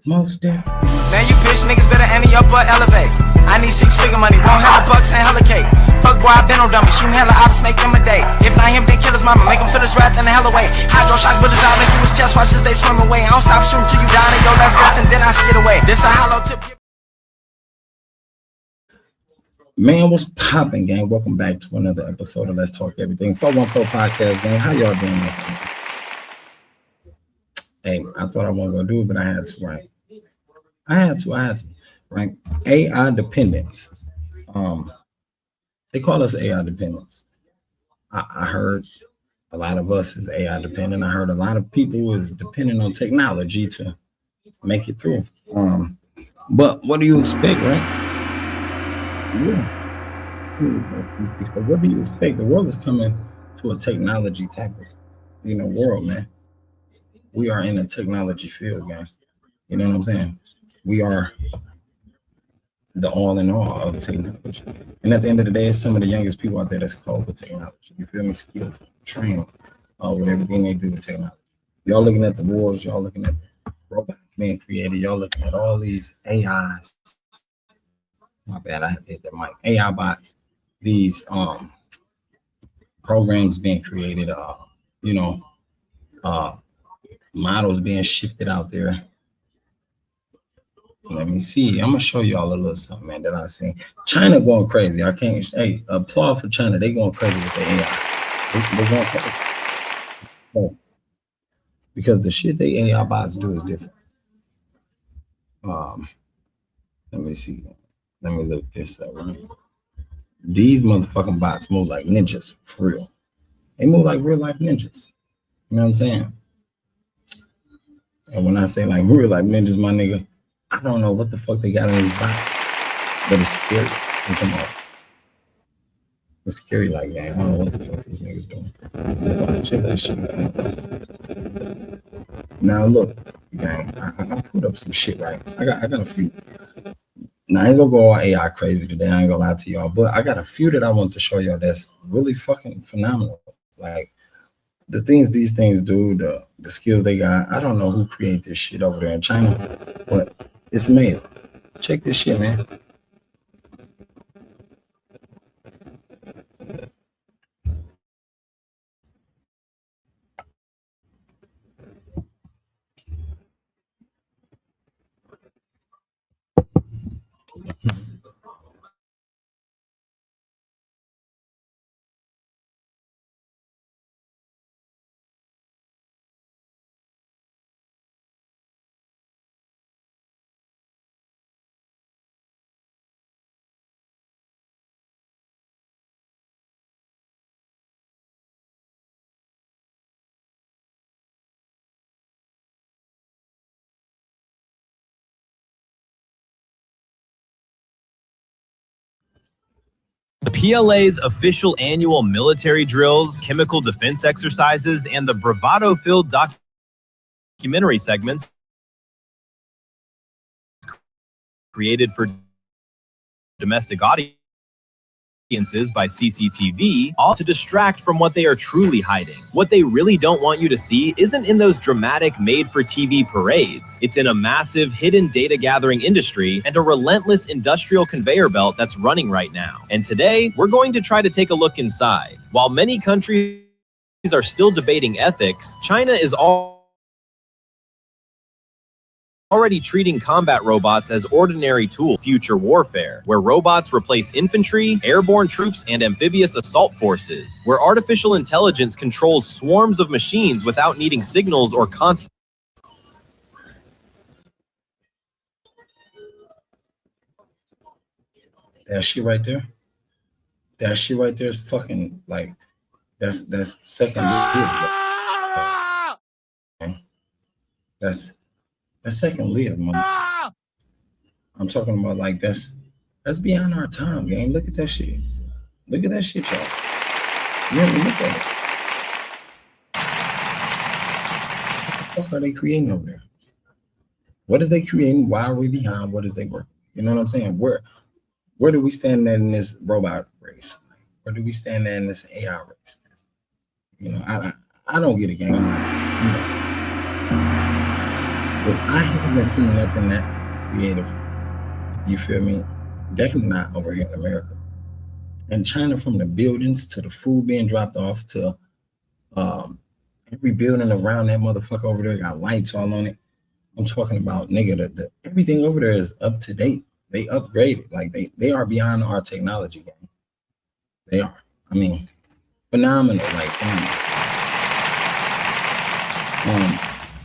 Most definitely. Man, you bitch niggas better ante your butt elevate. I need 6-figure money, won't have a bucks and hella cake. Fuck boy, I been on dummy, shooting hella ops, make him a day. If not him, then kill his mama, make him feel his wrath in the hella way. Hydro shock, but his eye make through his chest, watch as they swim away. I don't stop shooting till you down in your last breath, and then I skid away. This a hollow tip. Man, what's popping, gang? Welcome back to another episode of Let's Talk Everything. 414 Podcast, gang. How y'all doing? Hey, I thought I wasn't gonna do it, but I had to, right? I had to, right? AI dependence. They call us AI dependents. I heard a lot of us is AI dependent. I heard a lot of people is dependent on technology to make it through. But what do you expect, right? Yeah. So what do you expect? The world is coming to a technology type of, world, man. We are in a technology field, guys. You know what I'm saying? We are the all in all of technology. And at the end of the day, it's some of the youngest people out there that's called with technology. You feel me? Skilled, trained with everything they do with technology. Y'all looking at the wars, y'all looking at robots being created, y'all looking at all these AIs. My bad, I hit the mic. AI bots, these programs being created, models being shifted out there. Let me see. I'm gonna show y'all a little something, man, that I seen. China going crazy. I can't. Hey, applaud for China. They going crazy with the AI. They going crazy. So, because the shit they AI bots do is different. Let me see. Let me look this up. Right? These motherfucking bots move like ninjas, for real. They move like real life ninjas. You know what I'm saying? And when I say like real life ninjas, my nigga, I don't know what the fuck they got in these bots, but it's scary. It's scary like that. I don't know what the fuck these niggas doing. Check this shit out. Now look, gang, I put up some shit, right? I got a few. Now I ain't gonna go all AI crazy today. I ain't gonna lie to y'all, but I got a few that I want to show y'all that's really fucking phenomenal. Like the things these things do, the skills they got. I don't know who created this shit over there in China, but it's amazing. Check this shit, man. The PLA's official annual military drills, chemical defense exercises, and the bravado-filled documentary segments created for domestic audiences by CCTV, all to distract from what they are truly hiding. What they really don't want you to see isn't in those dramatic made-for-TV parades. It's in a massive hidden data gathering industry and a relentless industrial conveyor belt that's running right now. And today, we're going to try to take a look inside. While many countries are still debating ethics, China is already treating combat robots as ordinary tool future warfare, where robots replace infantry, airborne troops, and amphibious assault forces, where artificial intelligence controls swarms of machines without needing signals or constant. That shit right there. That shit right there is fucking like that's second lived. That's second lived, man. I'm talking about like that's beyond our time, gang. Look at that shit. Look at that shit, y'all. Yeah, look at it. What the fuck are they creating over there? What is they creating? Why are we behind? What is they working? You know what I'm saying? Where do we stand in this robot race? Where do we stand in this AI race? You know, I don't get it, gang. If I haven't seen nothing that creative, you feel me? Definitely not over here in America. And China, from the buildings to the food being dropped off to um, every building around that motherfucker over there got lights all on it. I'm talking about, nigga, everything over there is up to date. They upgraded. Like they are beyond our technology game. They are. I mean, phenomenal, like phenomenal.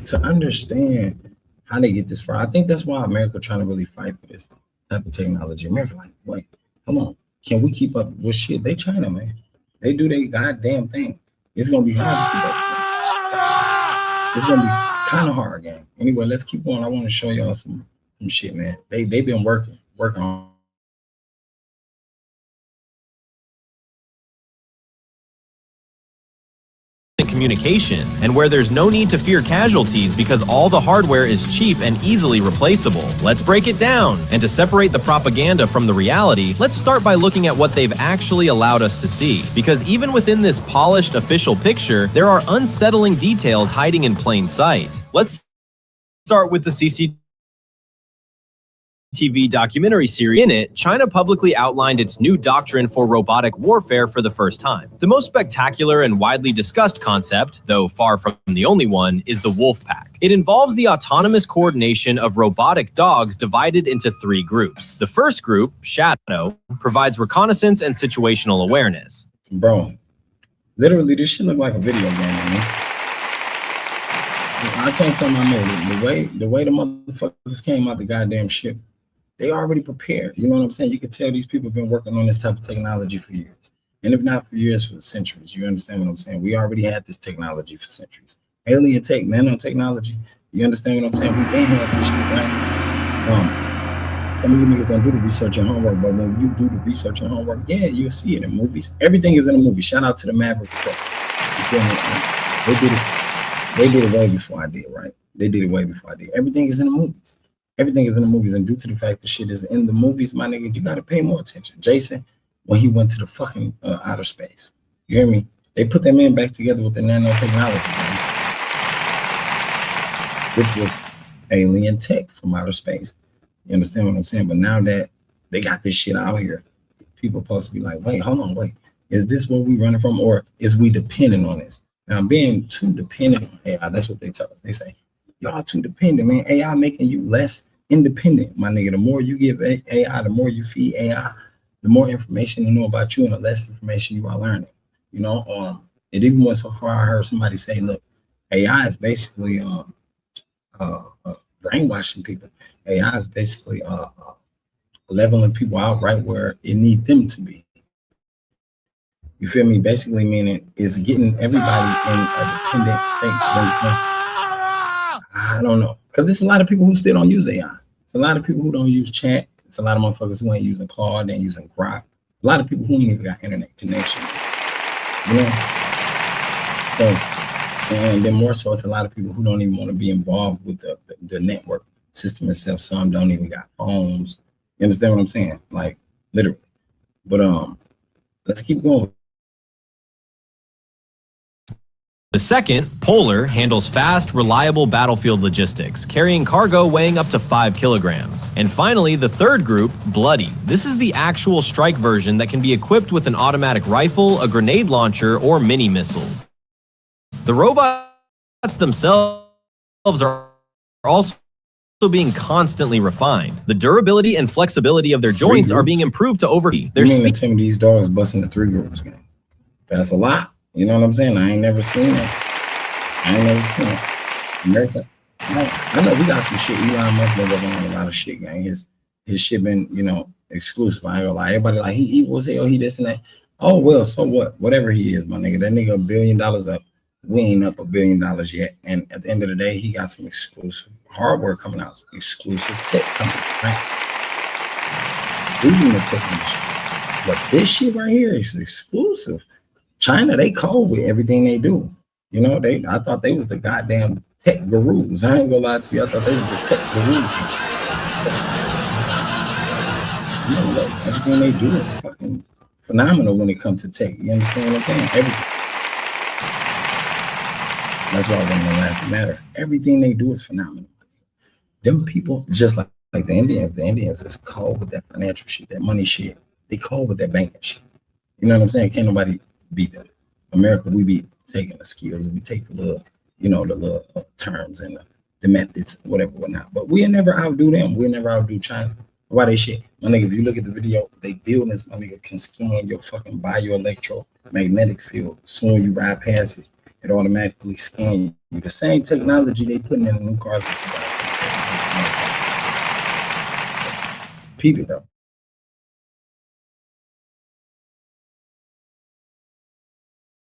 To understand how they get this far, I think that's why America trying to really fight for this type of technology. America, like, wait, come on, can we keep up with shit? They China, man. They do their goddamn thing. It's gonna be hard to keep up. It's gonna be kind of hard, gang. Anyway, let's keep going. I want to show y'all some shit, man. They've been working on communication, and where there's no need to fear casualties because all the hardware is cheap and easily replaceable. Let's break it down. And to separate the propaganda from the reality, let's start by looking at what they've actually allowed us to see. Because even within this polished official picture, there are unsettling details hiding in plain sight. Let's start with the CCTV documentary series. In it, China publicly outlined its new doctrine for robotic warfare for the first time. The most spectacular and widely discussed concept, though far from the only one, is the wolf pack. It involves the autonomous coordination of robotic dogs divided into 3 groups. The first group, Shadow, provides reconnaissance and situational awareness. Bro, literally, this shit look like a video game, man. I can't tell my nigga, the way the motherfuckers came out the goddamn ship, they already prepared. You know what I'm saying? You can tell these people have been working on this type of technology for years. And if not for years, for centuries. You understand what I'm saying? We already had this technology for centuries. Alien tech, nanotechnology. You understand what I'm saying? We've been had this shit, right? Some of you niggas don't do the research and homework, but when you do the research and homework, yeah, you'll see it in movies. Everything is in a movie. Shout out to the Maverick. They did it way before I did, right? They did it way before I did. Everything is in the movies. Everything is in the movies, and due to the fact the shit is in the movies, my nigga, you gotta pay more attention. Jason, when he went to the fucking outer space, you hear me? They put that man back together with the nanotechnology, man, which was alien tech from outer space. You understand what I'm saying? But now that they got this shit out here, people supposed to be like, wait, hold on, wait, is this what we running from, or is we dependent on this? Now, being too dependent on AI, that's what they tell us. They say, y'all too dependent, man. AI making you less independent, my nigga. The more you give AI, the more you feed AI, the more information you know about you and the less information you are learning. You know, it even went so far, I heard somebody say, look, AI is basically brainwashing people. AI is basically leveling people out right where it needs them to be. You feel me? Basically meaning is getting everybody in a dependent state. I don't know. Because there's a lot of people who still don't use AI. It's a lot of people who don't use chat. It's a lot of motherfuckers who ain't using Claude, they ain't using Grok. A lot of people who ain't even got internet connection. You know? So, and then more so, it's a lot of people who don't even want to be involved with the network system itself. Some don't even got phones. You understand what I'm saying? Like, literally. But let's keep going. The second, Polar, handles fast, reliable battlefield logistics, carrying cargo weighing up to 5 kilograms. And finally, the third group, Bloody. This is the actual strike version that can be equipped with an automatic rifle, a grenade launcher, or mini missiles. The robots themselves are also being constantly refined. The durability and flexibility of their joints are being improved to overheat. You mean to tell me these dogs busting the 3 groups, man? That's a lot. You know what I'm saying? I ain't never seen it. America. I know we got some shit. Elon Musk been working on a lot of shit, gang. His shit been, you know, exclusive. I ain't gonna lie. Everybody like he evil as hell, he this and that. Oh well, so what? Whatever he is, my nigga. That nigga $1 billion up. We ain't up $1 billion yet. And at the end of the day, he got some exclusive hardware coming out, exclusive tech coming out, right? Leading the technology. But this shit right here is exclusive. China, they cold with everything they do. You know, I thought they was the goddamn tech gurus. I ain't gonna lie to you. I thought they was the tech gurus. You know, look, everything they do is fucking phenomenal when it comes to tech. You understand what I'm saying? Everything. That's why I want to laugh and matter. Everything they do is phenomenal. Them people, just like the Indians is cold with that financial shit, that money shit. They cold with that banking shit. You know what I'm saying? Can't nobody beat them. America, we be taking the skills, we take the little, the little terms and the methods, whatnot. But we'll never outdo them. We'll never outdo China. Why they shit? My nigga, if you look at the video, they buildings, my nigga, can scan your fucking bioelectromagnetic field. Soon you ride past it, it automatically scans you. The same technology they putting in the new cars. Peep it though.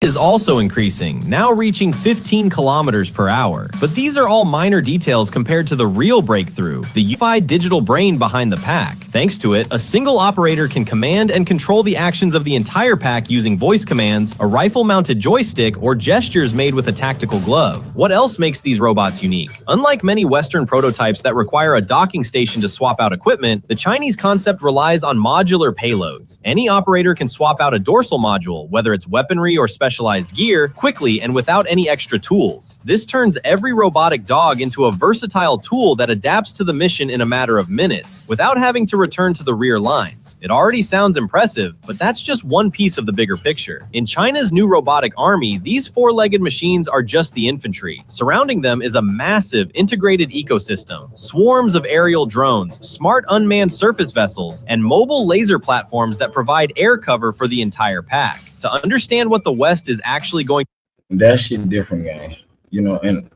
Is also increasing, now reaching 15 kilometers per hour. But these are all minor details compared to the real breakthrough, the unified digital brain behind the pack. Thanks to it, a single operator can command and control the actions of the entire pack using voice commands, a rifle-mounted joystick, or gestures made with a tactical glove. What else makes these robots unique? Unlike many Western prototypes that require a docking station to swap out equipment, the Chinese concept relies on modular payloads. Any operator can swap out a dorsal module, whether it's weaponry or specialized gear, quickly and without any extra tools. This turns every robotic dog into a versatile tool that adapts to the mission in a matter of minutes, without having to return to the rear lines. It already sounds impressive, but that's just one piece of the bigger picture. In China's new robotic army, these four-legged machines are just the infantry. Surrounding them is a massive integrated ecosystem, swarms of aerial drones, smart unmanned surface vessels, and mobile laser platforms that provide air cover for the entire pack. To understand what the West is actually going, that shit different, gang. And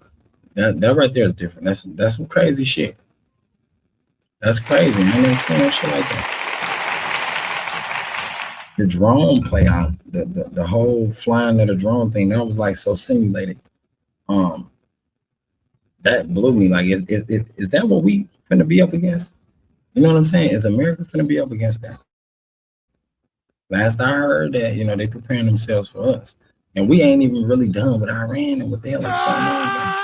that right there is different. That's some crazy shit. That's crazy. I never seen no shit like that. The drone play out, the whole flying of the drone thing, that was like so simulated. That blew me. Like, is that what we finna be up against? You know what I'm saying? Is America finna be up against that? Last I heard that, they preparing themselves for us. And we ain't even really done with Iran and what the hell is going on.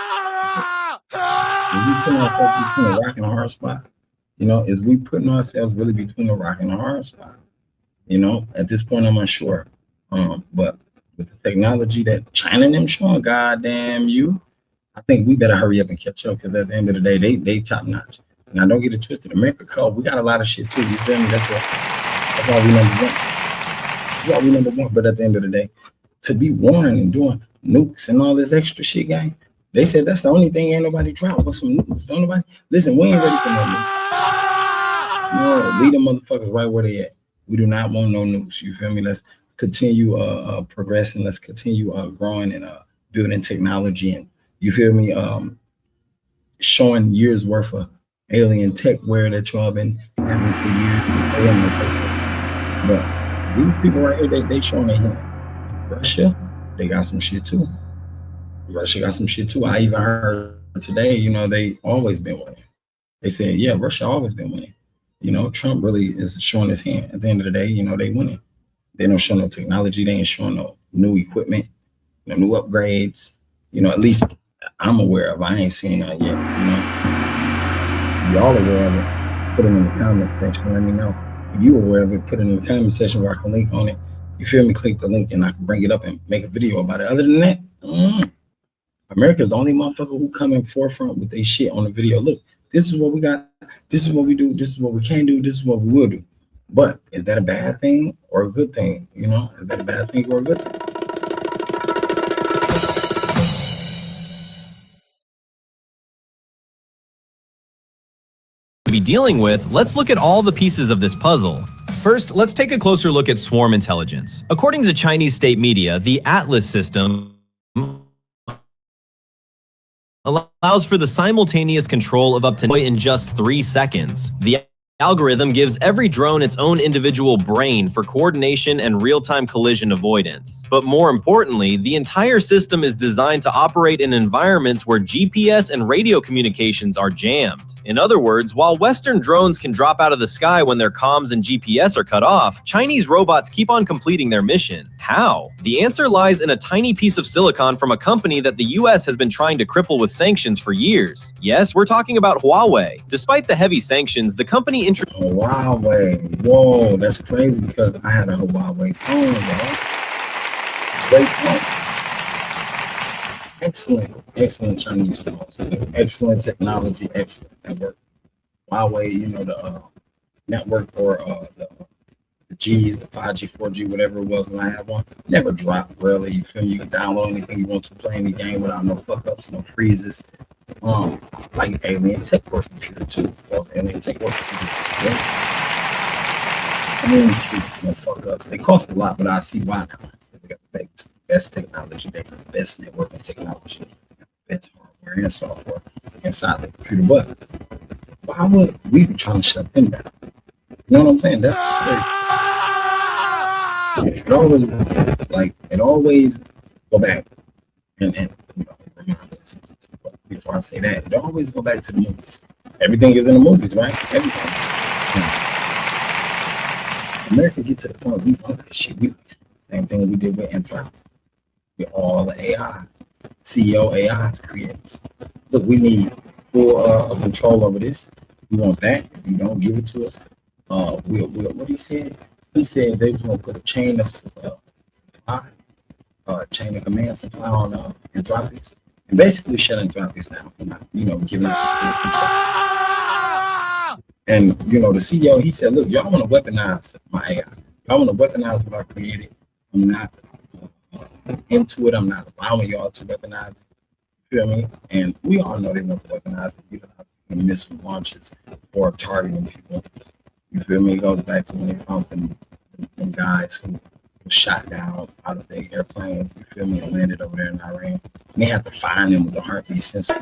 We putting ourselves between a rock and a hard spot. Is we putting ourselves really between a rock and a hard spot? At this point, I'm unsure. But with the technology that China and them showing, goddamn you, I think we better hurry up and catch up, because at the end of the day, they top notch. Now, don't get it twisted. America cold. We got a lot of shit too. You feel me? That's why we number one. Yeah, we number one. But at the end of the day, to be warring and doing nukes and all this extra shit, gang, they said that's the only thing ain't nobody dropped with some nukes. Don't nobody listen. We ain't ready for no nukes. No, leave them motherfuckers right where they at. We do not want no nukes. You feel me? Let's continue progressing. Let's continue growing and building technology, and you feel me? Showing years worth of alien tech wear that y'all been having for years. But these people right here, they showing their hand. Russia, they got some shit too. Russia got some shit too. I even heard today, they always been winning. They said, yeah, Russia always been winning. Trump really is showing his hand. At the end of the day, they winning. They don't show no technology. They ain't showing no new equipment, no new upgrades. At least I'm aware of. I ain't seen that yet. Y'all aware of it? Put it in the comment section. Let me know. If you aware of it, put it in the comment section where I can link on it. You feel me? Click the link and I can bring it up and make a video about it. Other than that, America's the only motherfucker who come in forefront with their shit on the video. Look, this is what we got. This is what we do. This is what we can do. This is what we will do. But is that a bad thing or a good thing? Is that a bad thing or a good thing? be dealing with, let's look at all the pieces of this puzzle. First, let's take a closer look at swarm intelligence. According to Chinese state media, the Atlas system allows for the simultaneous control of up to in just 3 seconds. The algorithm gives every drone its own individual brain for coordination and real-time collision avoidance. But more importantly, the entire system is designed to operate in environments where GPS and radio communications are jammed. In other words, while Western drones can drop out of the sky when their comms and GPS are cut off, Chinese robots keep on completing their mission. How? The answer lies in a tiny piece of silicon from a company that the US has been trying to cripple with sanctions for years. Yes, we're talking about Huawei. Despite the heavy sanctions, the company Huawei. Whoa, that's crazy because I had a Huawei phone, bro. Great phone. excellent Chinese phones, excellent technology, excellent network. Huawei, you know, the network or the G's, the 5G, 4G, whatever it was when I had one, never dropped really. You feel me? You can download anything you want to, play any game without no fuck ups, no freezes. Like Alien Tech Work computer too. Well, Alien Tech Work computer is great. No fuck ups. They cost a lot, but I see why now. They got the best technology, they got the best networking technology, the best hardware and software inside the computer. But why would we be trying to shut them down? You know what I'm saying? That's the spirit. It always go back and you know, remind us. Before I say that, it always go back to the movies. Everything is in the movies, right? Everything. America get to the point we want that shit. Same thing we did with Enlightenment. With all the AIs, CEO AIs creators. Look, we need full control over this. We want that. If you don't give it to us, what he said? He said they was gonna put a chain of supply, chain of command supply on Anthropics, and basically shut Anthropics down. You know, giving it control. And you know, the CEO, he said, "Look, y'all want to weaponize my AI. Y'all want to weaponize what I created. I'm not into it. I'm not allowing y'all to weaponize it. You feel me? And we all know they want to weaponize it. You know, missile launches or targeting people. You feel me? It goes back to when they found them guys who were shot down out of their airplanes. You feel me? And landed over there in Iran. And they have to find them with the heartbeat sensor.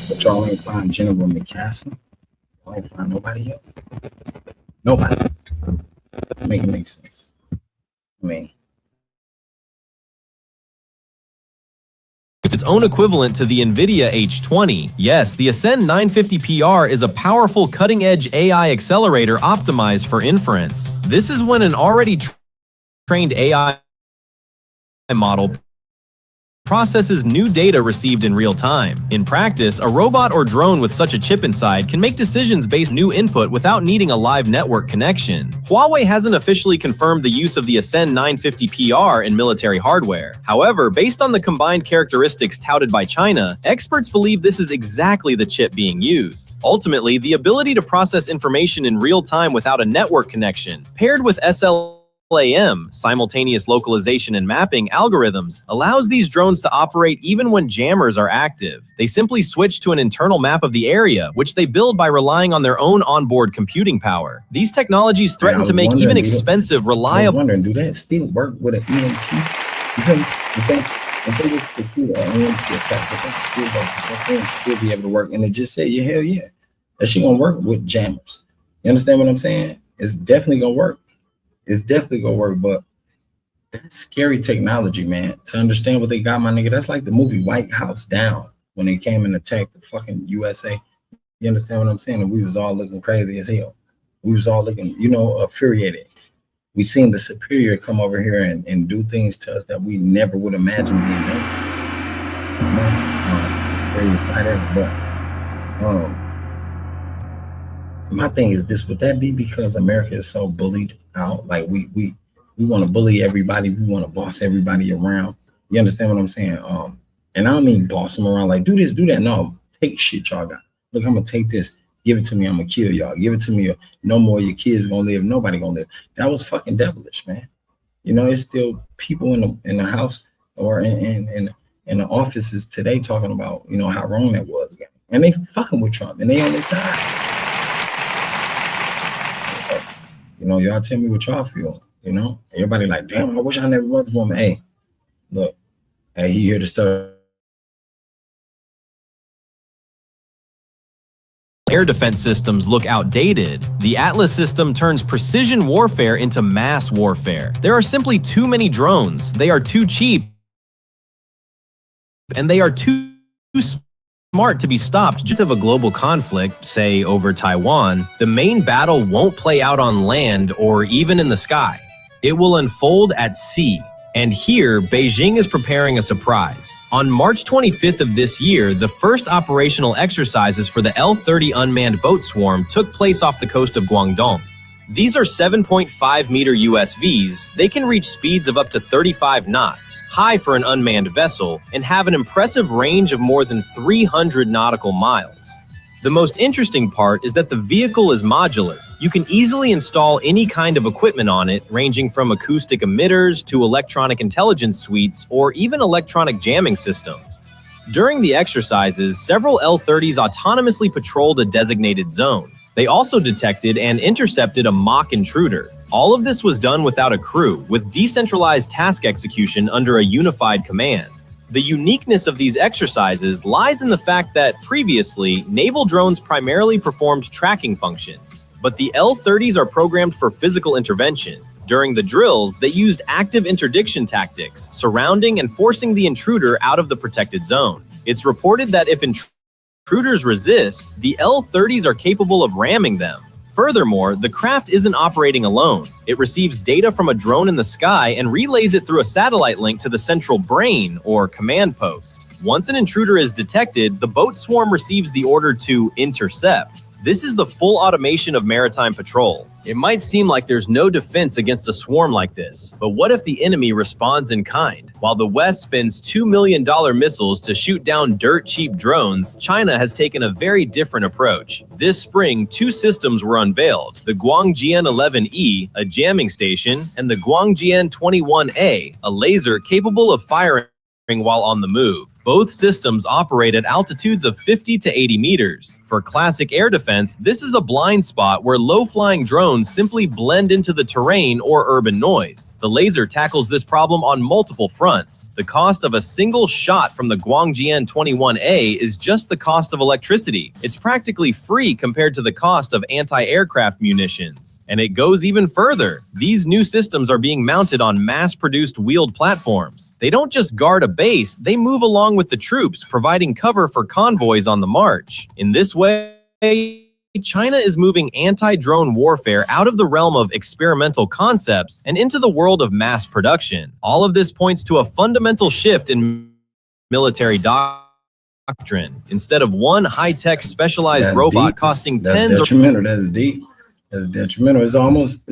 But y'all ain't find General McCaslin. Y'all ain't find nobody else. Nobody. Make it make sense. I mean, its own equivalent to the NVIDIA H20. Yes, the Ascend 950PR is a powerful cutting-edge AI accelerator optimized for inference. This is when an already trained AI model processes new data received in real time. In practice, a robot or drone with such a chip inside can make decisions based on new input without needing a live network connection. Huawei hasn't officially confirmed the use of the Ascend 950PR in military hardware. However, based on the combined characteristics touted by China, experts believe this is exactly the chip being used. Ultimately, the ability to process information in real time without a network connection, paired with SLAM, simultaneous localization and mapping algorithms, allows these drones to operate even when jammers are active. They simply switch to an internal map of the area, which they build by relying on their own onboard computing power. These technologies threaten to make even expensive, reliable... I was wondering, do that still work with an EMP? You feel me? If they just computer or EMP attack, they still be able to work. And they just say, yeah, hell yeah. That shit gonna work with jammers. You understand what I'm saying? It's definitely gonna work. It's definitely gonna work, but that's scary technology, man. To understand what they got, my nigga, that's like the movie White House Down when they came and attacked the fucking USA. You understand what I'm saying? And we was all looking crazy as hell. We was all looking, you know, infuriated. We seen the superior come over here and do things to us that we never would imagine being done. It's very exciting, but my thing is this: would that be because America is so bullied out? Like we want to bully everybody, we want to boss everybody around. You understand what I'm saying? And I don't mean boss them around like do this, do that. No, take shit y'all got. Look, I'm gonna take this, give it to me, I'm gonna kill y'all. Give it to me, or no more of your kids gonna live, nobody gonna live. That was fucking devilish, man. You know, it's still people in the house or in the offices today talking about, you know, how wrong that was, and they fucking with Trump and they on his side. You know, y'all tell me what y'all feel. You know, everybody like, damn, I wish I never voted for him. Hey, look, hey, he here to start. Air defense systems look outdated. The Atlas system turns precision warfare into mass warfare. There are simply too many drones. They are too cheap. And they are too smart to be stopped. Just of a global conflict, say over Taiwan, the main battle won't play out on land or even in the sky. It will unfold at sea. And here, Beijing is preparing a surprise. On March 25th of this year, the first operational exercises for the L-30 unmanned boat swarm took place off the coast of Guangdong. These are 7.5-meter USVs. They can reach speeds of up to 35 knots, high for an unmanned vessel, and have an impressive range of more than 300 nautical miles. The most interesting part is that the vehicle is modular. You can easily install any kind of equipment on it, ranging from acoustic emitters to electronic intelligence suites or even electronic jamming systems. During the exercises, several L-30s autonomously patrolled a designated zone. They also detected and intercepted a mock intruder. All of this was done without a crew, with decentralized task execution under a unified command. The uniqueness of these exercises lies in the fact that previously, naval drones primarily performed tracking functions, but the L-30s are programmed for physical intervention. During the drills, they used active interdiction tactics, surrounding and forcing the intruder out of the protected zone. It's reported that if intruders resist, the L-30s are capable of ramming them. Furthermore, the craft isn't operating alone. It receives data from a drone in the sky and relays it through a satellite link to the central brain, or command post. Once an intruder is detected, the boat swarm receives the order to intercept. This is the full automation of maritime patrol. It might seem like there's no defense against a swarm like this, but what if the enemy responds in kind? While the West spends $2 million missiles to shoot down dirt-cheap drones, China has taken a very different approach. This spring, 2 systems were unveiled: the Guangjian 11E, a jamming station, and the Guangjian 21A, a laser capable of firing while on the move. Both systems operate at altitudes of 50 to 80 meters. For classic air defense, this is a blind spot where low-flying drones simply blend into the terrain or urban noise. The laser tackles this problem on multiple fronts. The cost of a single shot from the Guangjian 21A is just the cost of electricity. It's practically free compared to the cost of anti-aircraft munitions. And it goes even further. These new systems are being mounted on mass-produced wheeled platforms. They don't just guard a base, they move along with the troops, providing cover for convoys on the march. In this way, China is moving anti-drone warfare out of the realm of experimental concepts and into the world of mass production. All of this points to a fundamental shift in military doctrine. Instead of one high-tech specialized robot costing tens That's detrimental. That's deep. That's detrimental. It's almost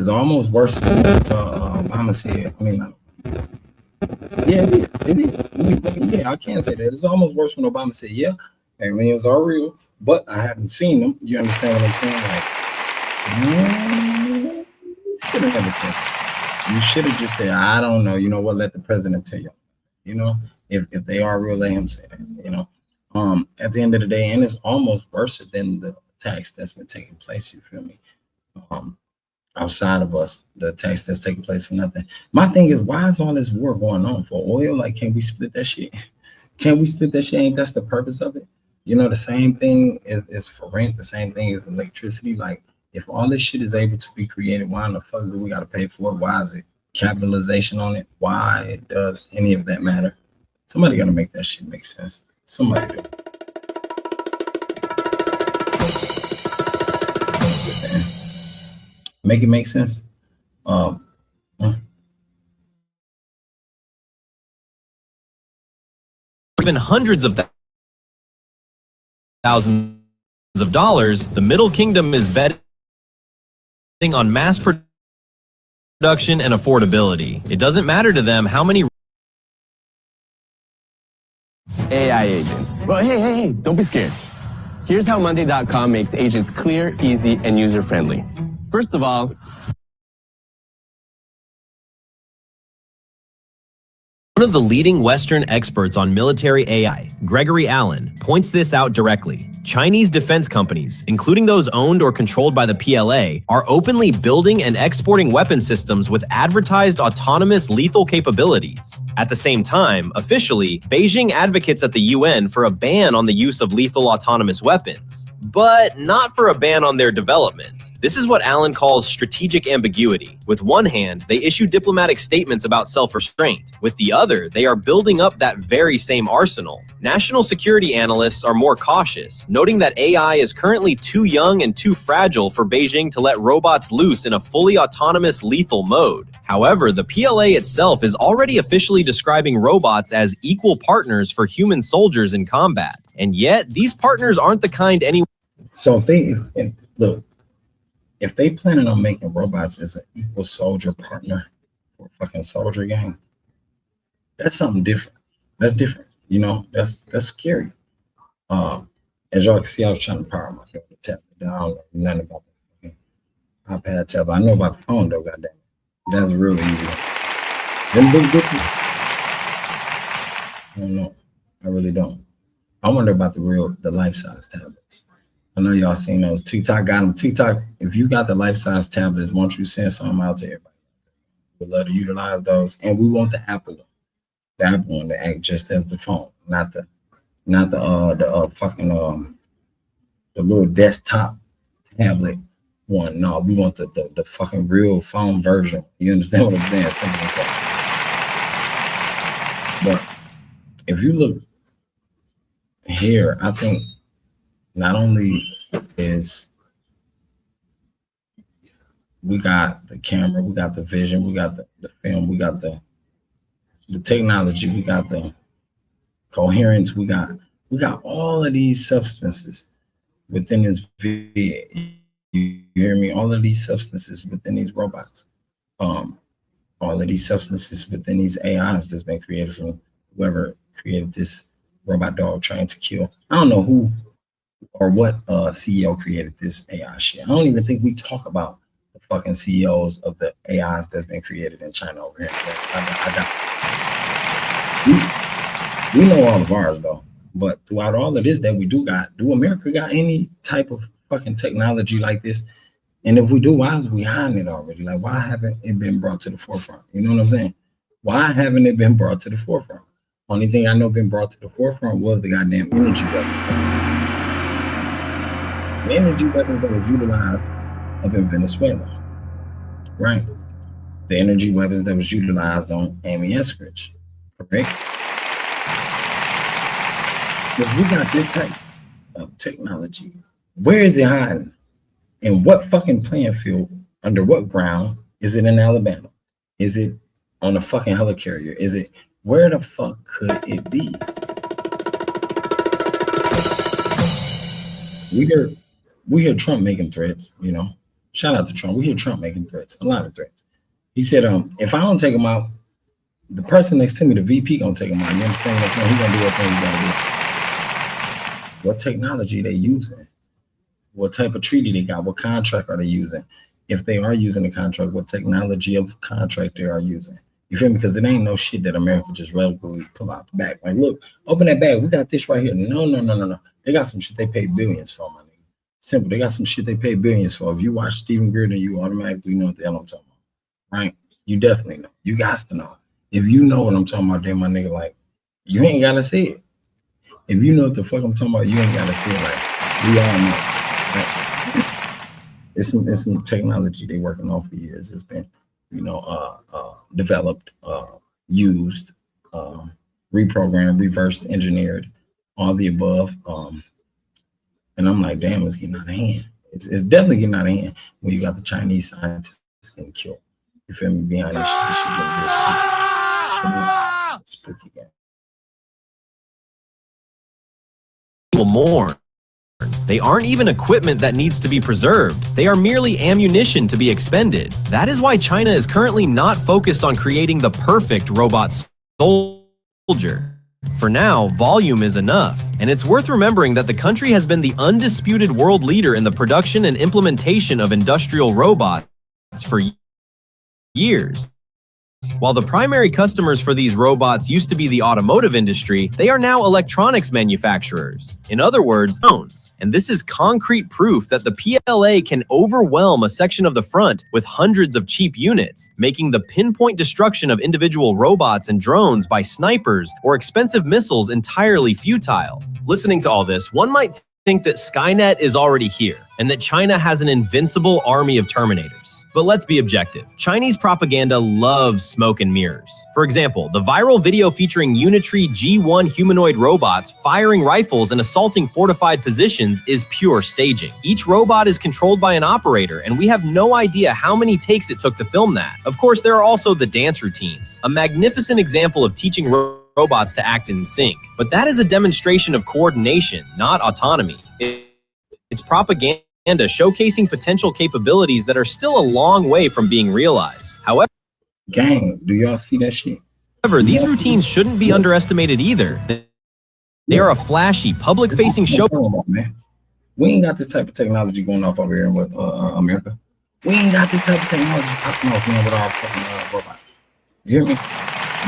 worse than I'm gonna say it. I mean, yeah, it is. Yeah, I can say that. It's almost worse when Obama said, yeah, aliens are real, but I haven't seen them. You understand what I'm saying? Like, should have never said that. You should have just said, I don't know. You know what? Let the president tell you. You know, if they are real, let him say that. You know, at the end of the day, and it's almost worse than the attacks that's been taking place. You feel me? Outside of us, the attacks that's taking place for nothing. My thing is, why is all this war going on for oil? Like, can't we split that shit? Can't we split that shit? Ain't that's the purpose of it? You know, the same thing is for rent. The same thing is electricity. Like, if all this shit is able to be created, why in the fuck do we got to pay for it? Why is it capitalization on it? Why does any of that matter? Somebody got to make that shit make sense. Somebody do. Make it make sense. Even hundreds of thousands of dollars, the Middle Kingdom is betting on mass production and affordability. It doesn't matter to them how many AI agents. Well, hey, don't be scared. Here's how Monday.com makes agents clear, easy, and user-friendly. First of all, one of the leading Western experts on military AI, Gregory Allen, points this out directly. Chinese defense companies, including those owned or controlled by the PLA, are openly building and exporting weapon systems with advertised autonomous lethal capabilities. At the same time, officially, Beijing advocates at the UN for a ban on the use of lethal autonomous weapons, but not for a ban on their development. This is what Allen calls strategic ambiguity. With one hand, they issue diplomatic statements about self-restraint. With the other, they are building up that very same arsenal. National security analysts are more cautious, noting that AI is currently too young and too fragile for Beijing to let robots loose in a fully autonomous lethal mode. However, the PLA itself is already officially describing robots as equal partners for human soldiers in combat. And yet, these partners aren't the kind anyone... So if they... Look, if they planning on making robots as an equal soldier partner for a fucking soldier gang, that's something different. That's different. You know, that's scary. As y'all can see, I was trying to power my phone to tap it down. I don't know nothing about the iPad tab. I know about the phone though, goddamn. That's really easy. Them big difference. I don't know. I really don't. I wonder about the life-size tablets. I know y'all seen those. TikTok got them. TikTok, if you got the life-size tablets, won't you send some out to everybody? We'd love to utilize those. And we want the Apple one. The Apple one to act just as the phone, not the little desktop tablet one. No, we want the fucking real phone version. You understand what I'm saying? Something like that. But if you look here, I think not only is we got the camera, we got the vision, we got the film, we got the technology, we got the coherence, we got all of these substances within this video. You hear me? All of these substances within these robots, all of these substances within these AIs that's been created from whoever created this robot dog trying to kill. I don't know who or what CEO created this AI shit. I don't even think we talk about the fucking CEOs of the AIs that's been created in China over here. We know all of ours though, but throughout all of this that we do America got any type of fucking technology like this? And if we do, why is we hiding it already? Like, why haven't it been brought to the forefront? You know what I'm saying? Why haven't it been brought to the forefront? Only thing I know been brought to the forefront was the goddamn energy weapon. The energy weapon that was utilized up in Venezuela, right? The energy weapons that was utilized on Amy Eskridge, correct? If we got this type of technology, where is it hiding? In what fucking playing field? Under what ground? Is it in Alabama? Is it on a fucking helicarrier? Is it, where the fuck could it be? We hear Trump making threats, you know. Shout out to Trump. We hear Trump making threats, a lot of threats. He said, if I don't take him out, the person next to me, the VP, gonna take him out. You understand what I'm saying? He's gonna do everything he's gonna do. What technology they using? What type of treaty they got? What contract are they using? If they are using a contract, what technology of contract they are using? You feel me? Because it ain't no shit that America just relatively pull out the bag. Like, look, open that bag. We got this right here. No. They got some shit they pay billions for, my nigga. Simple. They got some shit they pay billions for. If you watch Stephen Grierson, you automatically know what the hell I'm talking about, right? You definitely know. You got to know. If you know what I'm talking about, then my nigga, like, you ain't gotta say it. If you know what the fuck I'm talking about, you ain't gotta say it. Like, we all know. Like, it's some technology they working on for years. It's been, you know, developed, used, reprogrammed, reversed, engineered, all the above. And I'm like, damn, it's getting out of hand. It's definitely getting out of hand when you got the Chinese scientists getting killed. You feel me? Behind this shit getting this spooky game. Will mourn. They aren't even equipment that needs to be preserved. They are merely ammunition to be expended. That is why China is currently not focused on creating the perfect robot soldier. For now, volume is enough. And it's worth remembering that the country has been the undisputed world leader in the production and implementation of industrial robots for years. While the primary customers for these robots used to be the automotive industry, they are now electronics manufacturers. In other words, drones. And this is concrete proof that the PLA can overwhelm a section of the front with hundreds of cheap units, making the pinpoint destruction of individual robots and drones by snipers or expensive missiles entirely futile. Listening to all this, one might think that Skynet is already here, and that China has an invincible army of Terminators. But let's be objective. Chinese propaganda loves smoke and mirrors. For example, the viral video featuring Unitree G1 humanoid robots firing rifles and assaulting fortified positions is pure staging. Each robot is controlled by an operator, and we have no idea how many takes it took to film that. Of course, there are also the dance routines, a magnificent example of teaching robots to act in sync. But that is a demonstration of coordination, not autonomy. It's propaganda showcasing potential capabilities that are still a long way from being realized. Gang, do y'all see that shit? However, these routines shouldn't be underestimated either. They are a flashy, public-facing show. Man, we ain't got this type of technology going off over here with America. We ain't got this type of technology popping off with our fucking robots. You hear me?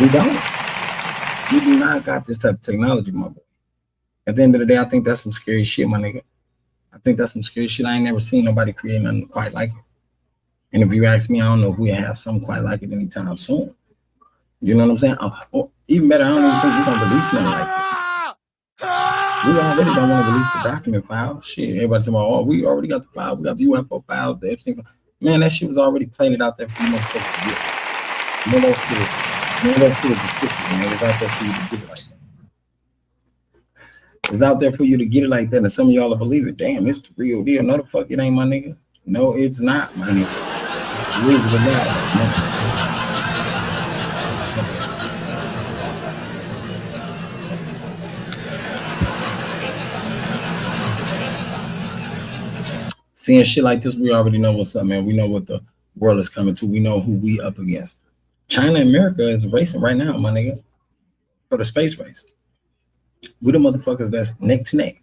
We don't. We do not got this type of technology, my boy. At the end of the day, I think that's some scary shit, my nigga. I think that's some scary shit. I ain't never seen nobody create nothing quite like it. And if you ask me, I don't know if we have something quite like it anytime soon. You know what I'm saying? Or even better, I don't even think we're going to release nothing like this. We already don't want to release the document file. Shit, everybody talking about, oh, we already got the file. We got the UFO files, the Epstein file. Man, that shit was already planted out there for you motherfuckers to get. None of those kids man. It was out there for you to get it like that. It's out there for you to get it like that, and some of y'all will believe it. Damn, it's the real deal. No, the fuck it ain't, my nigga. No, it's not, my nigga. Believe it or not, no. Seeing shit like this, we already know what's up, man. We know what the world is coming to. We know who we up against. China and America is racing right now, my nigga, for the space race. We the motherfuckers that's neck to neck.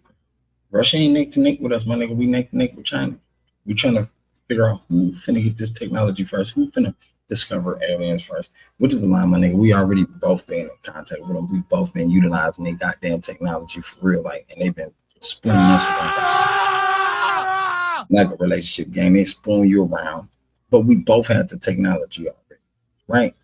Russia ain't neck to neck with us, my nigga. We neck to neck with China. We trying to figure out who finna get this technology first, who finna discover aliens first, which is the line, my nigga. We already both been in contact with them. We both been utilizing their goddamn technology for real, like, and they've been spooning us around like a relationship game. They spoon you around, but we both had the technology already, right?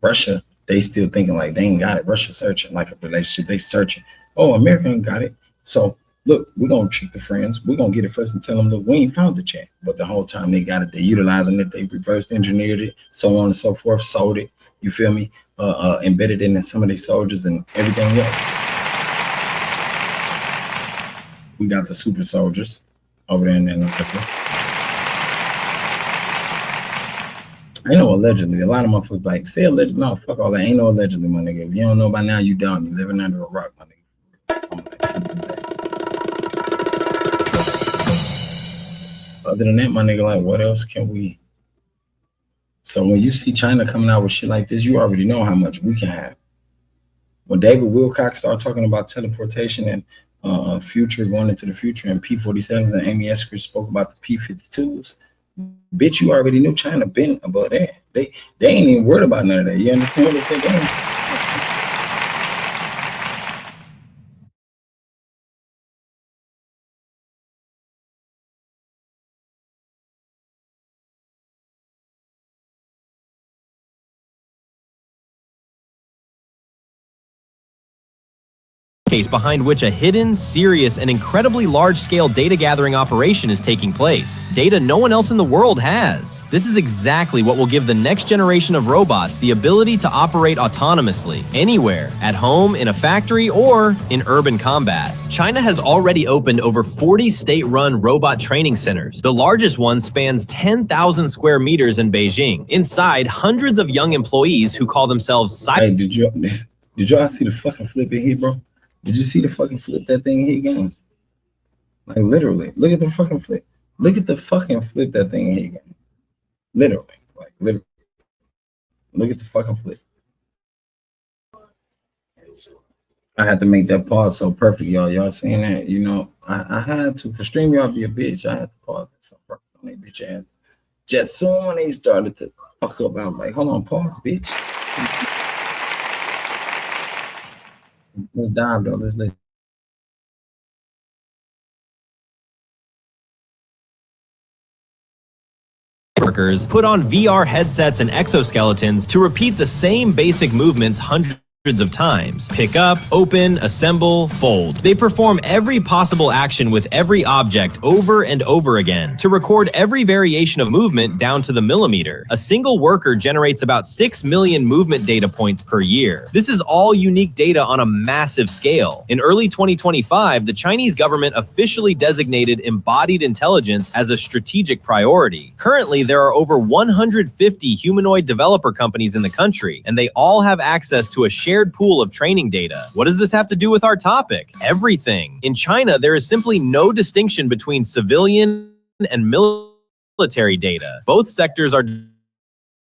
Russia, they still thinking like they ain't got it. Russia searching like a relationship. They searching. Oh, America ain't got it. So look, we're gonna treat the friends. We're gonna get it first and tell them, look, we ain't found it yet. But the whole time they got it, they utilizing it, they reverse engineered it, so on and so forth, sold it. You feel me? Embedded in some of these soldiers and everything else. We got the super soldiers over there in Africa. I know allegedly. A lot of motherfuckers like say allegedly. No, fuck all that. Ain't no allegedly, my nigga. If you don't know by now, you dumb. You living under a rock, my nigga. Other than that, my nigga, like, what else can we? So when you see China coming out with shit like this, you already know how much we can have. When David Wilcox started talking about teleportation and future, going into the future, and P-47s, and Amy Esker spoke about the P-52s, bitch, you already knew China been above that. They ain't even worried about none of that. You understand what they're saying? Case behind which a hidden, serious, and incredibly large-scale data gathering operation is taking place. Data no one else in the world has. This is exactly what will give the next generation of robots the ability to operate autonomously, anywhere, at home, in a factory, or in urban combat. China has already opened over 40 state-run robot training centers. The largest one spans 10,000 square meters in Beijing. Inside, hundreds of young employees who call themselves Hey, did y'all see the fucking flip in here, bro? Did you see the fucking flip that thing hit again? Like literally, look at the fucking flip. Look at the fucking flip that thing hit again. Literally, like literally. Look at the fucking flip. I had to make that pause so perfect, y'all. Y'all seeing that? You know, I had to. For stream y'all be a bitch. I had to pause that so perfect on that bitch ass. Just soon when they started to fuck up, I was like, hold on, pause, bitch. Let's dive though. Let's workers put on VR headsets and exoskeletons to repeat the same basic movements hundreds of times. Pick up, open, assemble, fold. They perform every possible action with every object over and over again to record every variation of movement down to the millimeter. A single worker generates about 6 million movement data points per year. This is all unique data on a massive scale. In early 2025, the Chinese government officially designated embodied intelligence as a strategic priority. Currently, there are over 150 humanoid developer companies in the country, and they all have access to a shared shared pool of training data. What does this have to do with our topic? Everything. In China, there is simply no distinction between civilian and military data. Both sectors are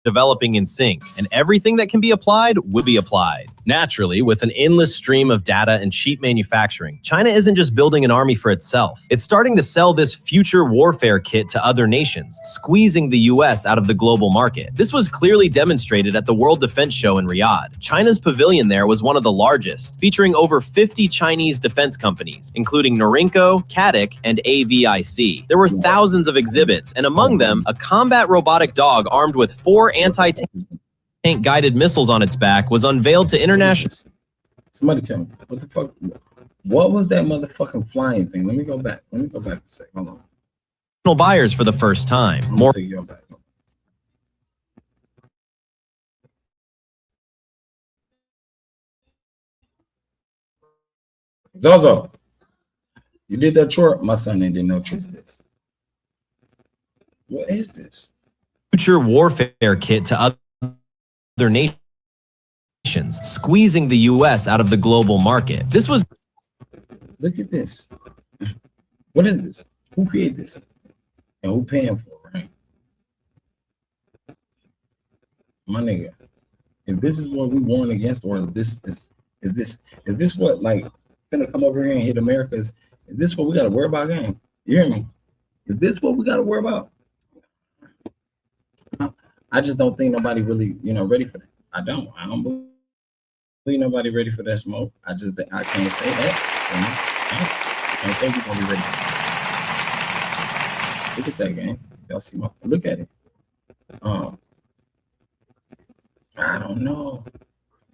developing in sync, and everything that can be applied will be applied. Naturally, with an endless stream of data and cheap manufacturing, China isn't just building an army for itself. It's starting to sell this future warfare kit to other nations, squeezing the US out of the global market. This was clearly demonstrated at the World Defense Show in Riyadh. China's pavilion there was one of the largest, featuring over 50 Chinese defense companies, including Norinco, CADIC, and AVIC. There were thousands of exhibits, and among them, a combat robotic dog armed with 4 anti-tank guided missiles on its back was unveiled to international. Somebody tell me, what the fuck? What was that motherfucking flying thing? Let me go back. Let me go back a second. Hold on. Buyers for the first time. More. Take you back. Zozo, you did that chore? My son didn't know this. What is this? Future warfare kit to other nations, squeezing the US out of the global market. This was... Look at this. What is this? Who created this? And who paying for it, right? My nigga, if this is what we warn against, or is this what, like, gonna come over here and hit America? Is this what we gotta worry about, gang? You hear me? Is this what we gotta worry about? I just don't think nobody really, ready for that. I don't believe nobody ready for that smoke. I can't say that. I can't say we're gonna be ready. Look at that, game. Y'all see look at it. I don't know.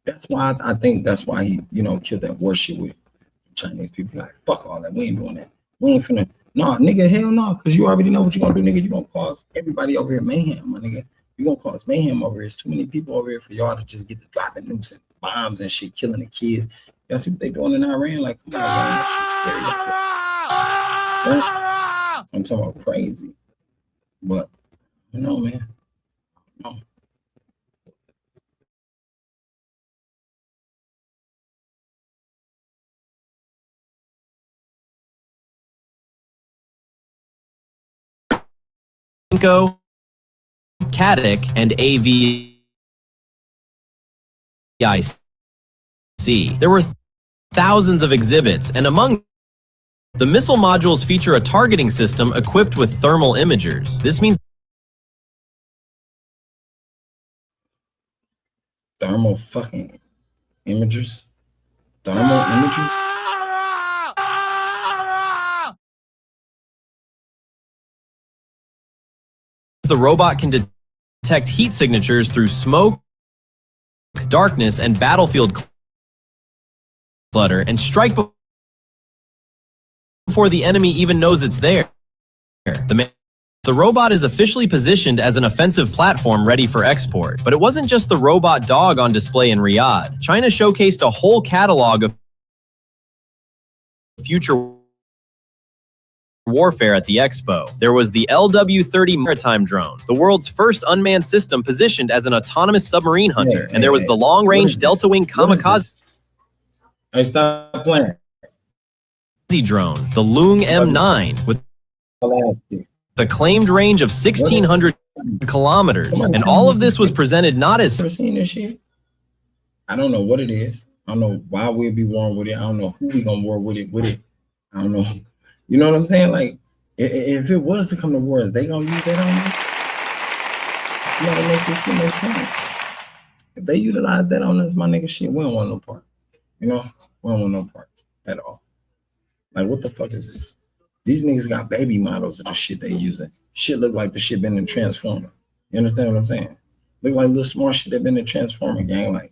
That's why I think that's why he, killed that war shit with Chinese people. Like, fuck all that. We ain't doing that. We ain't finna. Nah, nigga, hell no. Because you already know what you're gonna do, nigga. You're gonna cause everybody over here mayhem, my nigga. You're gonna cause mayhem over here. There's too many people over here for y'all to just get to dropping nukes and bombs and shit, killing the kids. Y'all see what they doing in Iran? Like, come on, man, that shit's scary. Right? I'm talking about crazy. But, man. No. CADIC, and AVIC. There were thousands of exhibits, and among the missile modules feature a targeting system equipped with thermal imagers. This means thermal fucking imagers? Thermal imagers? the robot can detect heat signatures through smoke, darkness, and battlefield clutter, and strike before the enemy even knows it's there. The robot is officially positioned as an offensive platform ready for export. But it wasn't just the robot dog on display in Riyadh. China showcased a whole catalog of future warfare at the expo. There was the LW-30 maritime drone, the world's first unmanned system positioned as an autonomous submarine hunter. And there was the long-range delta-wing kamikaze stop playing. Drone, the Loong M9, with the claimed range of 1,600 kilometers. And all of this was presented not as... Ever seen this shit? I don't know what it is. I don't know why we'd be warring with it. I don't know who we gonna war with it. I don't know. You know what I'm saying? Like, if it was to come to war, is they gonna use that on us? You gotta make this shit make sense. If they utilize that on us, my nigga, shit, we don't want no part. You know? We don't want no parts at all. Like, what the fuck is this? These niggas got baby models of the shit they using. Shit look like the shit been in Transformer. You understand what I'm saying? Look like little small shit that been in Transformer, gang. Like,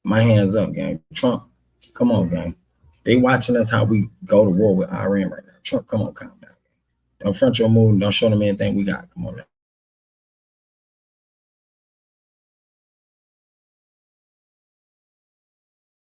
my hands up, gang. Trump, come on, gang. They watching us how we go to war with Iran right now. Trump, come on, calm down. Don't front your move. Don't show them anything we got. Come on now.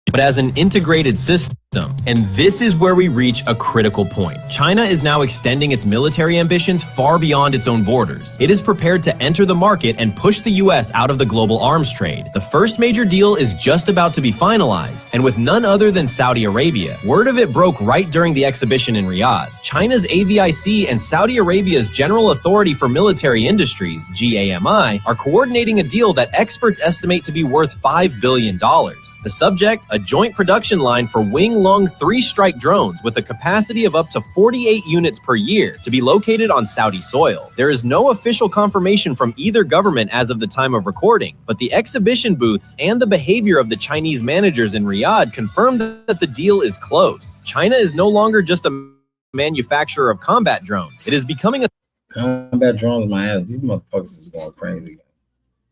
But as an integrated system, And this is where we reach a critical point. China is now extending its military ambitions far beyond its own borders. It is prepared to enter the market and push the US out of the global arms trade. The first major deal is just about to be finalized, and with none other than Saudi Arabia. Word of it broke right during the exhibition in Riyadh. China's AVIC and Saudi Arabia's General Authority for Military Industries, GAMI, are coordinating a deal that experts estimate to be worth $5 billion. The subject, a joint production line for wing-long 3-strike drones with a capacity of up to 48 units per year to be located on Saudi soil. There is no official confirmation from either government as of the time of recording, but the exhibition booths and the behavior of the Chinese managers in Riyadh confirm that the deal is close. China is no longer just a manufacturer of combat drones. It is becoming a combat drones. My ass, these motherfuckers is going crazy.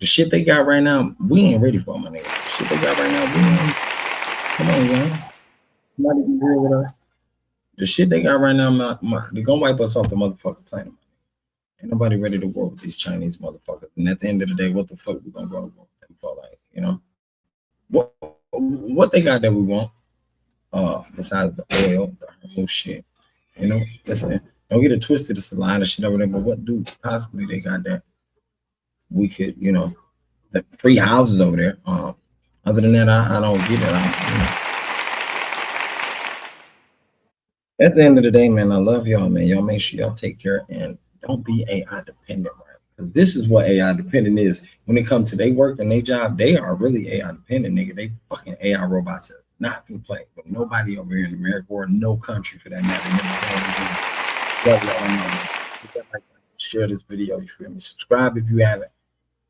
The shit they got right now, we ain't ready for, my nigga. The shit they got right now, we ain't. Come on, man. Somebody be real with us. The shit they got right now, they're gonna wipe us off the motherfucking planet. Ain't nobody ready to work with these Chinese motherfuckers. And at the end of the day, what the fuck we gonna go to war with them for? Like, you know, what they got that we want? Besides the oil, the whole shit. You know, listen, don't get it twisted. It's a lot of shit over there. But what do possibly they got that we could, you know, the free houses over there? Other than that, I don't get it. At the end of the day, man, I love y'all, man. Y'all make sure y'all take care and don't be AI dependent, right? Because this is what AI dependent is. When it comes to their work and their job, they are really AI dependent, nigga. They fucking AI robots are not gonna play with nobody over here in America or no country for that matter. Share this video, you feel me? Subscribe if you haven't.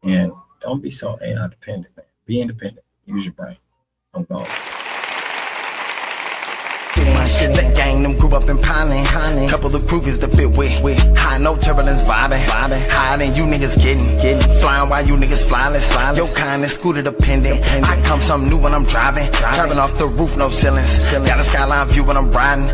And don't be so AI dependent, man. Be independent. Use your brain. I'm gone. My shit, the gang, them grew up in piling. Couple of groupies to fit with. High, no turbulence, vibing. Higher than you niggas getting. Flying while you niggas flyless. Your kind is scooter dependent. I come something new when I'm driving. Driving off the roof, no ceilings. Got a skyline view when I'm riding.